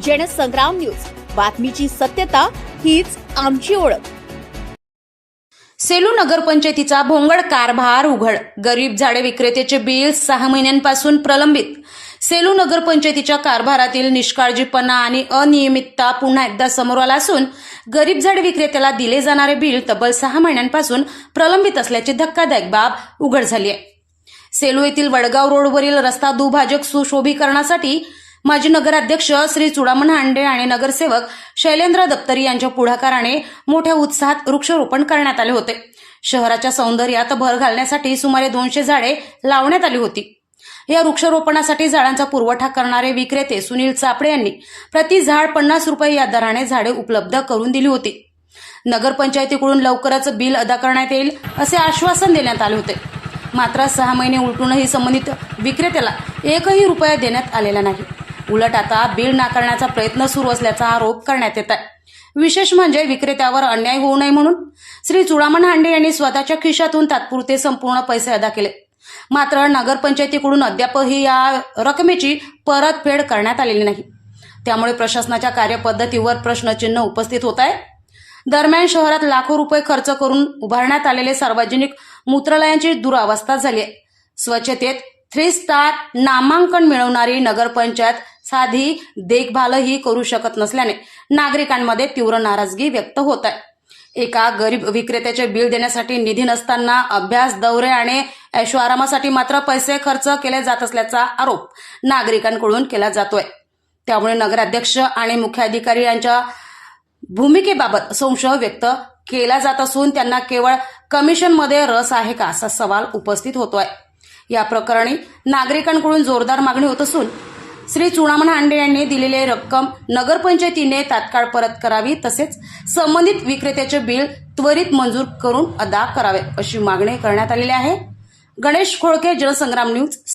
Jansangram news, बातमीची सत्यता हीच आमची ओळख। सेलू नगरपंचायतीचा भोंगळ कारभार उघड। गरीब झाडे विक्रेत्याचे बिल 6 महिन्यांपासून प्रलंबित। सेलू नगरपंचायतीच्या कारभारातील निष्काळजीपणा आणि अनियमितता पुन्हा एकदा समोर आला असून गरीब झाडे विक्रेत्याला दिले जाणारे बिल तब्बल 6 महिन्यांपासून प्रलंबित असल्याची धक्कादायक बाब उघड झाली आहे। सेलू येथील वडगाव रोडवरील रस्ता दुभाजक सुशोभीकरणासाठी माजी नगराध्यक्ष श्री चुडामण हांडे आणि नगरसेवक शैलेंद्र दप्तरी यांच्या पुढाकाराने मोठ्या उत्साहात वृक्षारोपण करण्यात आले होते। शहराच्या सौंदर्यात भर घालण्यासाठी सुमारे 200 झाडे लावण्यात आली होती। या वृक्षारोपणासाठी झाडांचा पुरवठा करणारे विक्रेते सुनील चापडे यांनी प्रति झाड 50 रुपये या दराने झाडे उपलब्ध करून दिली होती। नगरपंचायतीकडून लवकरच बिल अदा करण्यात येईल असे आश्वासन देण्यात आले होते। मात्र 6 महिने उलटूनही संबंधित विक्रेत्याला 1ही रुपया देण्यात आलेला नाही। उलट आता बिल नाकारण्याचा प्रयत्न सुरू असल्याचा आरोप करण्यात येत आहे। विशेष म्हणजे विक्रेत्यावर अन्याय होऊ नये म्हणून श्री चुडामण हांडे यांनी स्वतःच्या खिशातून तात्पुरते संपूर्ण पैसे अदा केले। मात्र नगरपंचायतीकडून अद्यापही या रकमेची परतफेड करण्यात आलेली नाही। त्यामुळे प्रशासनाच्या कार्यपद्धतीवर प्रश्नचिन्ह उपस्थित होत आहे। दरम्यान शहरात लाखो रुपये खर्च करून उभारण्यात आलेले सार्वजनिक मूत्रालयांची दुरावस्था झाली आहे। स्वच्छतेत 3 स्टार नामांकन मिळवणारी नगरपंचायत साधी देखभालही करू शकत नसल्याने नागरिकांमध्ये तीव्र नाराजगी व्यक्त होत आहे। एका गरीब विक्रेत्याचे बिल देण्यासाठी निधी नसताना अभ्यास, दौरे आणि ऐशोआरामासाठी मात्र पैसे खर्च केले जात असल्याचा आरोप नागरिकांकडून केला जातोय। त्यामुळे नगराध्यक्ष आणि मुख्याधिकारी यांच्या भूमिकेबाबत संशय व्यक्त केला जात असून त्यांना केवळ कमिशनमध्ये रस आहे का असा सवाल उपस्थित होतोय। या प्रकरणी नागरिकांकडून जोरदार मागणी होत असून श्री चुडामण हांडे यांनी दिलेली रक्कम नगरपंचायतीने तात्काळ परत करावी, तसेच संबंधित विक्रेत्याचे बिल त्वरित मंजूर करून अदा करावे अशी मागणी करण्यात आलेली आहे। गणेश खोळके, जनसंग्राम न्यूज।